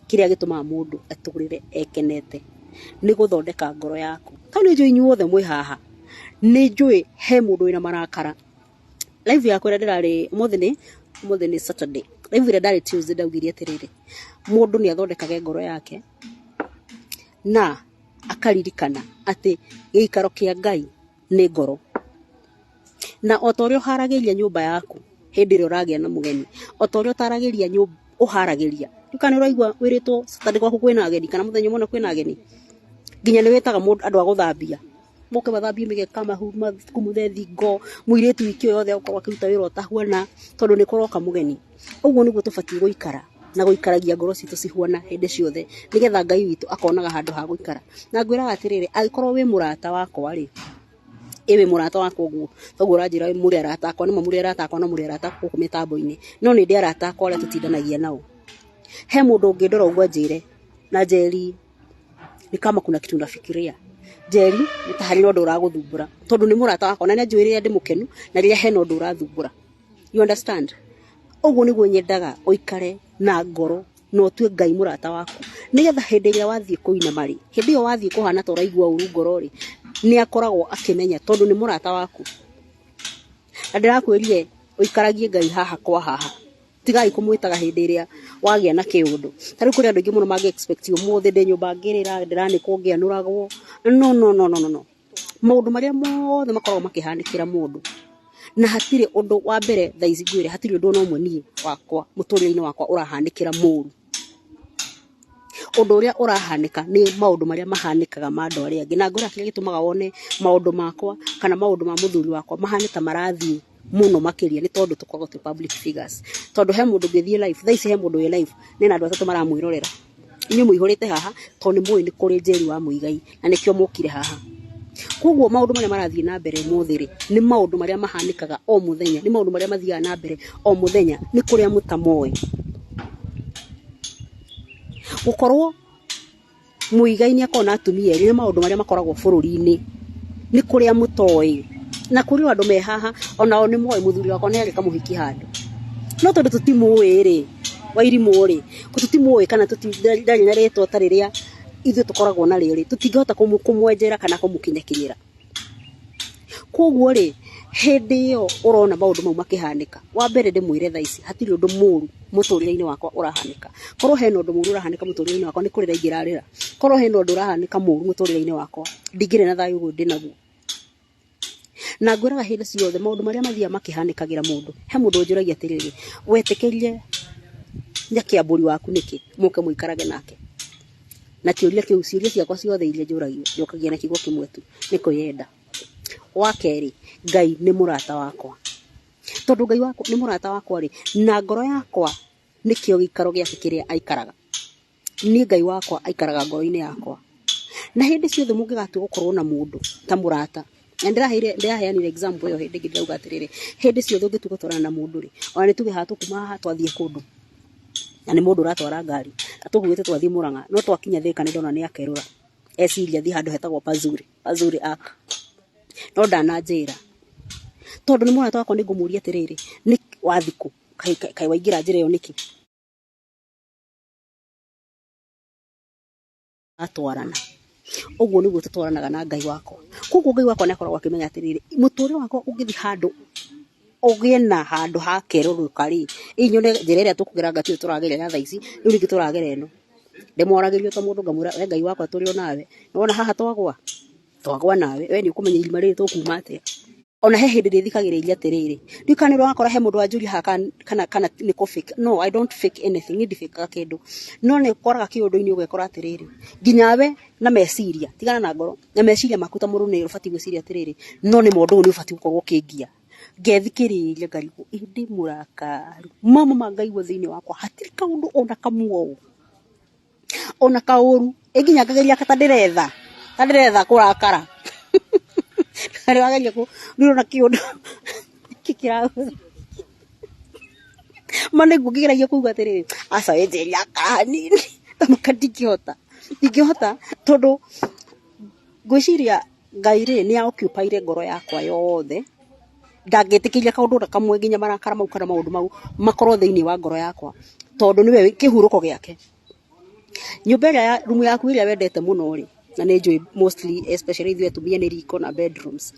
kiria gituma mundu atugurire ekenete ni guthondeka ngoro yaku tani njui inyuothe mwi haha ni njui he mundu ina marakara live yakwa ira ndirari umuthi ni Saturday live ira ndari Tuesday ndaugirie atiriri mundu ni athondekage ngoro yake na akaririkana ati giikaro kia Ngai ni ngoro na otorio haragiria nyumba yaku hindi ri uragia na mugeni otorio taragiria nyumba uharagiria ukani uraigwa wiritwo Saturday gwaku kwina ageni kana muthenya mona kwina ageni nginya ni wetaga mundu andu aguthambia moke bathambie migeka mahuma kumuthe thingo muiritu wiki yothe ukorwa kiruta wira utahuana tondu ni kuroka mugeni uguo niguo tubati guikara na guikaragia ngoro citu cihuana hindi ciothe nigetha Ngai witu akonaga handu ha guikara na ngwiraga atiriri agikorwo wi murata wakwa ri ewe murata wakwa uguo toguo uranjira muri arata akwa nimo muri arata akwa na muri arata guku mitambo-ini no ni ndi arata akwa aria tutindanagia nao he mundu ungindora uguo njire na Njeri ni kama kuna kitu nafikiria Njeri ni ta hari ndu uraguthumbura tondu ni murata wakwa na ni njwiriria ndi mukenu na riria he ndu urathumbura you understand uguo niguo nyendaga uikare na ngoro no tue Ngai murata waku nigetha hindi ria wathie kuina mari hindi yo wathie kuhana to raigua uru ngoro ri ni akoragwo akimenya tondu ni murata waku na ndirakwirie uikaragie Ngai haha kwa haha tigai kumwitaga hindi ria wagia na kiundu tari kuri andu ingi muno magi expect umuthi ndi nyumba ngirira ndirani kungianuragwo no maundu maria mothe makoragwo makihanikira mundu na hatire undu wa mbere thaici ngwire hatire undu no mwe wakwa muturire-ini wakwa urahanikira muru undu uria urahanika ni maundu maria mahanikaga mandu aria angi na ngora kile gitumaga wone maundu makwa kana maundu ma muthuri wakwa mahanita marathie muno makiria ni tondu tukoragwo tu public figures tondu he mundu ngithie live thaici he mundu we live ni na andu atatu maramwirorera inyu muihurite haha tondu mui ni kuri Njeri wa Muigai na nikio mukire haha koguo maundu maria marathie na mbere muthiri ni maundu maria mahanikaga o muthenya ni maundu maria mathia na mbere o muthenya ni kuria mutamoe gukorwo Muigai ni akona atumia eri ni maundu maria makoragwo bururi-ini ni kuria mutoi na kuri andu me haha onao ni moe muthuri wakwa ni agika muhiki handu no tondu tutimui ri wairimu ri tutimui kana tutindari na ritwa tariria ithu tukoragwo na riri tutingihota kumwenjera kana kumukinyakinyira koguo ri hindi yo urona maundu mau makihanika wa mbere ndimwire thaici hatiri undu muru muturire-ini wakwa urahanika korwo he undu muru urahanika muturire-ini wakwa ni kurira ingirarira korwo he undu urahanika muru muturire-ini wakwa ndingire na thayu uguo ndinaguo na ngwiraga hindi ciothe maundu maria mathia makihanikagira mundu he mundu njuragia atiriri wetikirie nyakiamburi waku niki muke muikarage nake na kiuria kiu ciuria ciakwa ciothe iria njuragio njokagia na kiugo kimwe tu ni kuyenda wa keri Ngai ni murata wakwa tondu Ngai wakwa ni murata wakwa ri na ngoro yakwa nikio gikaro giake kiria aikaraga ni Ngai wakwa aikaraga ngoro-ini yakwa na hindi ciothe mungigatu gukorwo na mundu ta murata ndiraheanire example yo hindi ngirauga atiriri hindi ciothe ngituka twarana na mundu ri ona nituge hatu kuma haha twathie kundu na ni mundu ratwara ngari atugwite twathie Murang'a no twakinya Thika ni ndona ni akerura eciria thi handu hetagwo Pazuri aka no ndananjira tondu ni murata wakwa ni ngumuria atiriri ni wathiku kai waingira njira yo niki atwarana uguo niguo tutwaranaga na Ngai wakwa koguo Ngai wakwa ni akoragwo akimenya atiriri muturire wakwa ungithi handu ugie na handu ha keruruka ri inyone njira iria tukugera ngati turageria thaici riu ringi turagera eno ndimwaragirio ta mundu ngamwira we Ngai wakwa turio nawe nona haha twagwa nawe we ni ukumenya irima riri tukuma atia ona he hindi ndithikagiriria atiriri ndikanirwo akora he mundu anjuri ha kana ni ko fake no I don't fake anything ni fake kindu no ni koraga kiundu-ini ugekora atiriri nginya we na meciria tigana na ngoro na meciria makuta muru ni ubati gwiciria atiriri no ni mundu ni ubati gukorwo kingia ngethikiriria ngarigu indi murakaru mama mangaigwa thiini wakwa hatiri kaundu ona kamwo ona kauru nginya ngageria kata ndiretha kurakara ari wageria ku ndirona kiundu kikira mane ngugiragia kuga atiriri aca wenjeria kanini tamakandikihota ndingihota tondu ngwiciria Ngai ri ni aoccupaire ngoro yakwa yothe ndangitikiria kaundu na kamwe nginya marakara mau kana maundu mau makorwo thiini wa ngoro yakwa tondu niwe kihuruko giake nyumba ya room yaku iria wendete muno ri na nĩ njũĩ mostly especially ithuĩ atumia nĩ riko na bedrooms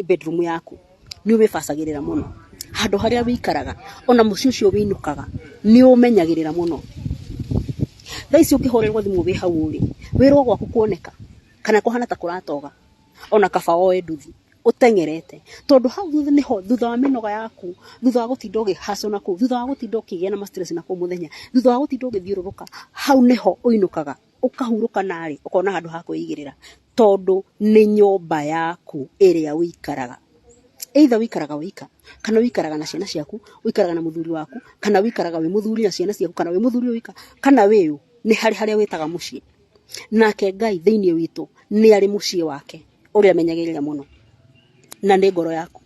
bedroom yaku nĩ ũmĩbacagĩrĩra mũno handũ harĩa wĩikaraga ona mũciĩ ũcio wĩinũkaga nĩ ũmenyagĩrĩra mũno thaa ici ũkĩhorerwo thimũ wĩ hau rĩ wĩrwo gwaku kuoneka kana kũhana ta kũratoga ona kaba oe nduthi ũtengerete tondu hau thutha niho thutha wa mĩnoga yaku thutha wa gũtinda ũgĩhaco na kũu thutha wa gũtinda ũkĩgĩa na stress na kũu mũthenya thutha wa gũtinda ũgĩthiũrũrũka hau niho ũinũkaga ũkahurũka narĩ ũkona handũ ha kwĩigĩrĩra tondu nĩ nyũmba yaku ĩrĩa wĩikaraga either wĩikaraga wĩika kana wĩikaraga na ciana ciaku wĩikaraga na mũthuri waku kana wĩikaraga wĩ mũthuri na ciana ciaku kana wĩ mũthuri wĩika kana wĩũ nĩ harĩa wĩtaga mũciĩ nake Ngai thĩinĩ witũ nĩ arĩ mũciĩ wake ũrĩa amenyagĩrĩra mũno na nĩ ngoro yaku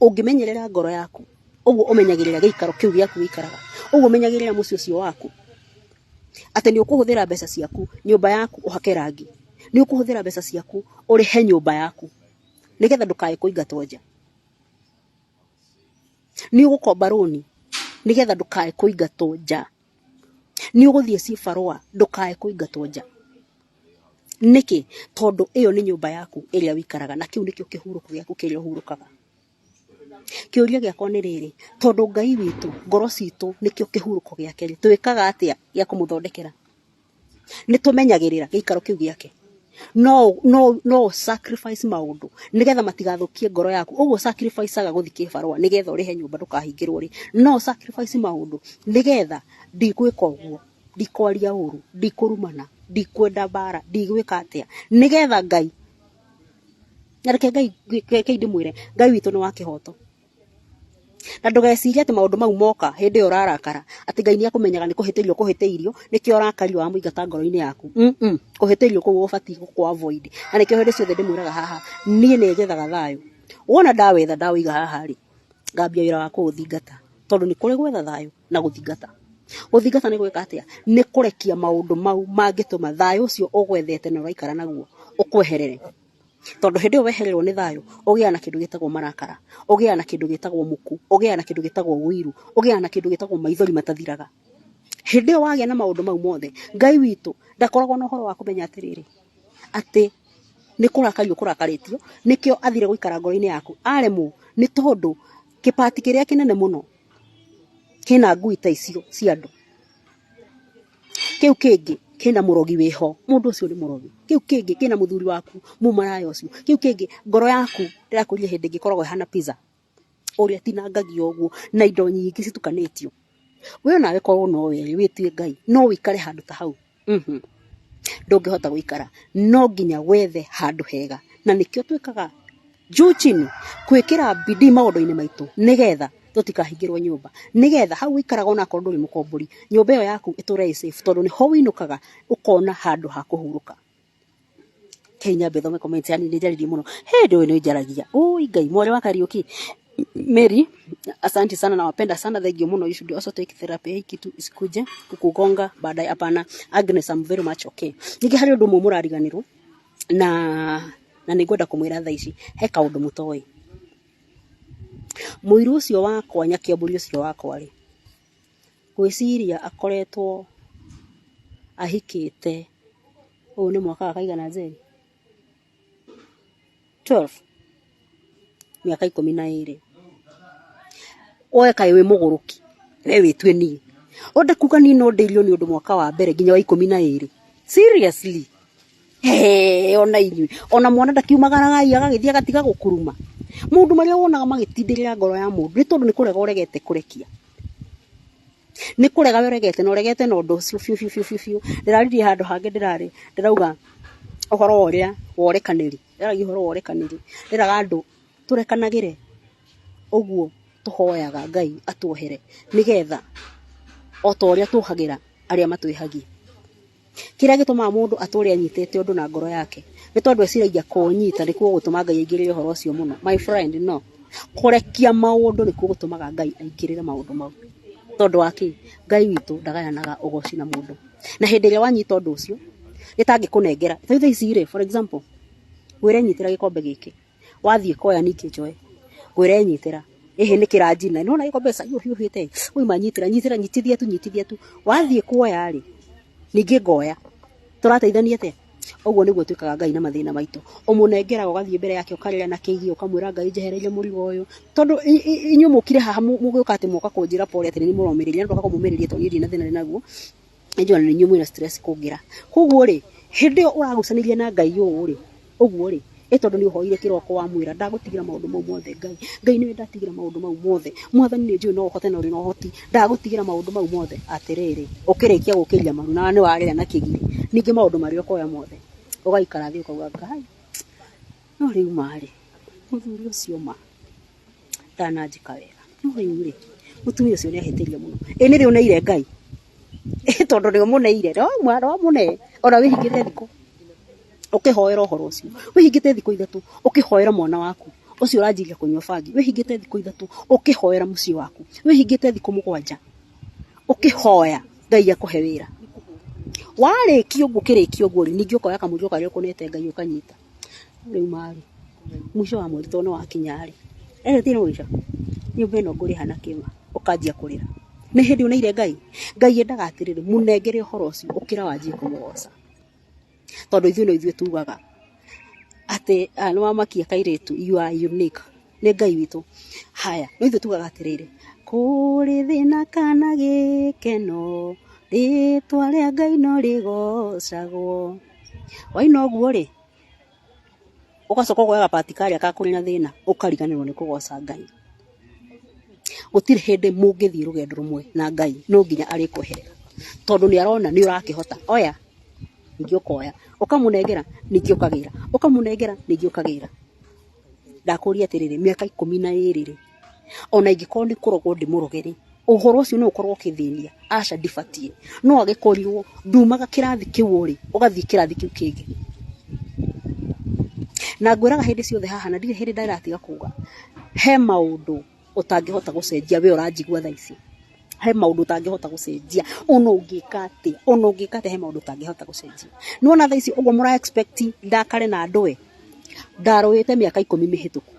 ũngĩmenyerera ngoro yaku ũguo ũmenyagĩrĩra gĩikaro kĩu gĩaku wĩikaraga ũguo ũmenyagĩrĩra mũciĩ ũcio waku atĩ nĩ ũkũhũthĩra mbeca ciaku nyũmba yaku ũhake rangi nĩ ũkũhũthĩra mbeca ciaku ũrĩhe nyũmba yaku nĩgetha ndũkae kũingatwo nja nĩ ũgũkomba rũni nĩgetha ndũkae kũingatwo nja nĩ ũgũthiĩ cibarũa ndũkae kũingatwo nja nĩkĩ tondu ĩyo nĩ nyũmba yaku ĩrĩa wĩikaraga na kĩu nĩkĩo kĩhurũko gĩaku kĩrĩa ũhurũkaga kĩũria gĩakwa nĩ rĩrĩ tondu Ngai witũ ngoro citũ nĩkĩo kĩhurũko gĩake rĩ twĩkaga atĩa gĩa kũmũthondekera nĩ tũmenyagĩrĩra gĩikaro kĩu gĩake no sacrifice maũndũ nĩgetha matigathũkie ngoro yaku ũguo sacrifice aga gũthiĩ kĩbarũa nĩgetha ũrĩhe nyũmba ndũkahingĩrwo rĩ no sacrifice maũndũ nĩgetha ndigwĩka ũguo ndikwaria ũru ndikũrumana ndikwenda bara ndigwĩka atĩa nĩgetha Ngai nareke Ngai ndĩmwĩre Ngai witũ nĩ wa kĩhoto na ndũgecirie atĩ maũndũ mau moka hĩndĩ ĩyo ũrarakara atĩ Ngai nĩ akũmenyaga nĩ kũhĩtĩrio kũhĩtĩirio nĩkĩo ũrakario wa mũingata ngoro-inĩ yaku kũhĩtĩrio kũu ũbatiĩ gũkũ avoid na nĩkĩo hĩndĩ ciothe ndĩmwĩraga haha niĩ nĩ njethaga thayũ wona ndawetha ndawĩiga haha rĩ ngambia wĩra wa kũũthingata tondũ nĩ kũrĩ gwetha thayũ na gũthingata gũthingata nĩ gwĩka atĩa nĩ kũrekia maũndũ mau mangĩtũma thayũ ũcio ũgwethete na ũraikara naguo ũkweherere tondu hĩndĩ ĩyo wehererwo nĩ thayũ ũgĩa na kĩndũ gĩtagwo marakara ũgĩa na kĩndũ gĩtagwo muku ũgĩa na kĩndũ gĩtagwo wĩiru ũgĩa na kĩndũ gĩtagwo maithori matathiraga hĩndĩ ĩyo wagĩa na maũndũ mau mothe Ngai witũ ndakoragwo na ũhoro wa kũmenya atĩrĩrĩ atĩ nĩ kũrakario kũrakarĩtio nĩkĩo athire gũikara ngoro-inĩ yaku aremwo nĩ tondu kĩpati kĩrĩa kĩnene mũno kĩna ngui ta icio cia andũ kĩu kĩngĩ kĩna mũrogi wĩho mũndũ ũcio nĩ mũrogi kĩu kĩngĩ kĩna mũthuri waku mumaraya ũcio kĩu kĩngĩ ngoro yaku ndĩrakũria hĩndĩ ĩngĩ koragwo hana pizza ũrĩa tinangagio ũguo na indo nyingĩ citukanĩtio we nawe korwo no we wĩtue Ngai no wĩikare handũ ta hau ndũngĩhota gũikara no nginya wethe handũ hega na nĩkĩo twĩkaga juu chini kwĩkĩra bidii maũndũ-inĩ maitũ nĩgetha tũtikahingĩrwo nyũmba nĩgetha hau wĩikaraga ona korwo ndũrĩ mũkombori nyũmba ĩyo yaku ĩtũre safe tondũ nĩho wĩinũkaga ũkona handũ ha kũhurũka Kenya bethome comment yani nĩ njaririe mũno hĩndĩ ũyũ nĩ njaragia oi Ngai mwarĩ wa Kariuki Mary asante sana na wapenda sana thank you muno you should also take therapy hii kitu isikuje kukugonga baadaye hapana Agnes I'm very much okay ningĩ harĩ ũndũ ũmwe mũrariganĩrwo na nĩngwenda kũmwĩra thaa ici he kaũndũ mũtoĩ mũiru ũcio wakwa nyakĩambũri ũcio wakwa rĩ gwĩciria akoretwo ahikĩte ũyũ nĩ mwaka wa kaigana Njeri 12 miaka 12 oe kaĩ wĩ mũgũrũki we wĩtue niĩ onde kuga niĩ no ndĩirio nĩ ũndũ mwaka wa mbere nginya wa 12 seriously ona inyuĩ ona mwana ndakiumagaraga agagĩthiĩ agatiga gũkuruma mũndũ marĩa wonaga magĩtindĩrĩra ngoro ya mũndũ nĩ tondũ nĩ kũrega ũregete kũrekia nĩ kũrega ũregete na ũregete na ũndũ ũcio biũ ndĩraririe handũ hangĩ ndĩrauga ũhoro ũrĩa worekanĩri ndĩrauga ũhoro worekanĩri ndĩraga andũ tũrekanagĩre ũguo tũhoyaga Ngai atuohere nĩgetha o ta ũrĩa tuohagĩra arĩa matwĩhagia kĩrĩa gĩtũmaga mũndũ atũre anyitĩte ũndũ na ngoro yake nĩ tondũ eciragia kũnyita nĩkuo gũtũma Ngai aingĩrĩre ũhoro ũcio mũno my friend no kũrekia maũndũ nĩkuo gũtũmaga Ngai aingĩrĩre maũndũ mau tondũ waki Ngai witũ ndagayanaga ũgoci na mũndũ na hĩndĩ ĩrĩa wanyita ũndũ ũcio nĩtangĩkũnengera tha ici rĩ for example gwĩre nyitĩra gĩkombe gĩkĩ wathiĩ koya niki njoe gwĩre nyitĩra ehe nĩ kĩranjina nĩona gĩkombe sa hiũhĩte uima nyitĩra nyitithia tu wathiĩ kuoya rĩ ningi ngoya turateithania atia oguo niguo twikaga Ngai na mathina maitu umunengera ugathie mbere yake ukarira na kigi ukamwira Ngai njehereire murigo uyu tondu inyu mukire haha muguka ati muka kunjira pole ati ni muromiriria ndoka kumumiriria to yiri na thina naguo injona ni nyumwe na stress kungira koguo ri hindi yo uragucaniria na Ngai uyu ri oguo ri tondu ni uhoire kiroko wa mwira ndagutigira maundu mau mothe Ngai niwe ndatigira maundu mau mothe mwathani ni njui no uhote na uri no hoti ndagutigira maundu mau mothe atiriri ukirikia gukiria maru na ni warira na kigiri ningi maundu mari ukoya mothe ugaikara thi ukauga Ngai no riu mari muthuri ucio ma ndanajika wega no riu ri mutumia ucio ni ahitiria muno ni riu neire Ngai tondu ni umuneire no mwana mune ona wihingite thiko ukihoera uhoro ucio wihingite thiko ithatu ukihoera mwana waku ucio uranjiria kunywa bangi wihingite thiko ithatu ukihoera mucii waku wihingite thiko mugwanja ukihoya Ngai akuhe wira wariki uguo kiriki uguo ningi ukoya kamujo kari ukunete Ngai ukanyita riu mari mwisho wa mweri tono wakinyari tino wisha ni beno nguri hana kima ukanjia kurira ni hindi uneire Ngai endaga atiriri munengere uhoro ucio ukira wanjie kumugoca tondu ithuĩ tugaga ati no amakia kairetu you are unique ni Ngai witu haya no ithuĩ tugaga atiriri kuri thina kana gikeno ritwa ria Ngai no rigocagwo waina uguo ri ugacoka kuoya patikari akakuri na thina ukariganirwo ni kugoca Ngai gutire hindi mungithii rugendo rumwe na Ngai no nginya arikuherera tondu ni arona ni urakihota oya ningi ukoya ukamunengera ningi ukagira ukamunengera ningi ukagira ndakuria atiriri miaka 12 ri ona ingiko ni kurogwo ndimurogeri uhoro ucio no ukorwo kithinia aca ndibatie no agikorirwo ndumaga kirathi kiu ri ugathie kirathi kiu kingi na ngwiraga hindi ciothe haha na ndire hindi ndaratiga kuga he maundu utangihota gucenjia we uranjigua thaa ici he maundu utangihota gucenjia ono ungikate he maundu utangihota gucenjia nuona thaa ici uguo mura expect ndakare na ndwe ndaroite miaka 10 mihituku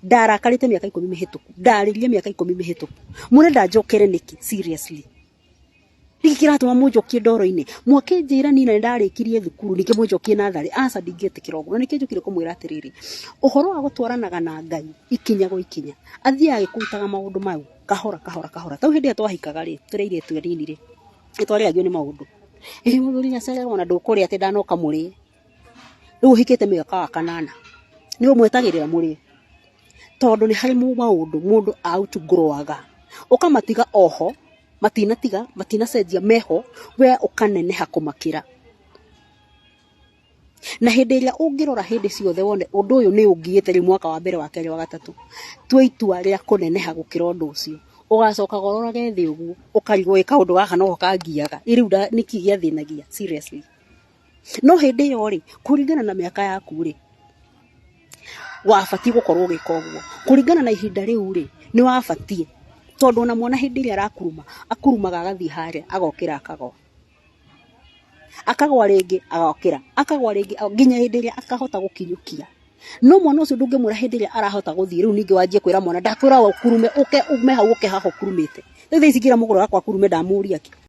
ndarakarite miaka 10 mihituku ndaririe miaka 10 mihituku murenda njokere niki seriously ndikiratu munjokie ndoro-ini mwakenjira nina ndarikirie thukuru nikimunjokie nathari aca ndingetikira uguo nikinjukire kumwira atiriri uhoro wa gutwaranaga na Ngai ikinya go ikinya athia agikutaga maundu mau kahora tau hindi twahikaga ri tureire twenini ri itwaragio ni maundu muthuri nyacere ona ndukuri ati ndanoka muri riu hikite miaka 8 ni umwetagirira muri tondu ni hari maundu mundu outgrowaga ukamatiga oho matinacenjia meho we ukaneneha kumakira na hindi iria ungirora hindi ciothe wone undu uyu ni ungiite ri mwaka wa mbere wa keri wa gatatu twa itua ria kuneneha gukira undu ucio ugacoka gororage thi uguo ukarigwo ika undu gaka no kangiaga iriu niki gia thinagia seriously no hindi yo ri kuringana na miaka yaku ri wabatie gukorwo ugika uguo kuringana na ihinda riu ri ni wabatie tondu na mwana hindi iria akurumaga agathie haria agokira akagwa ringi agokira akagwa ringi nginya hindi iria akahota gukinyukia no mwana ucio ndungimura hindi iria arahota guthie riu ningi wanjie kwira mwana ndakwira wa kurume ume hau uke haho kurumite thai ici kira mugoro wakwa kurume ndamuria ki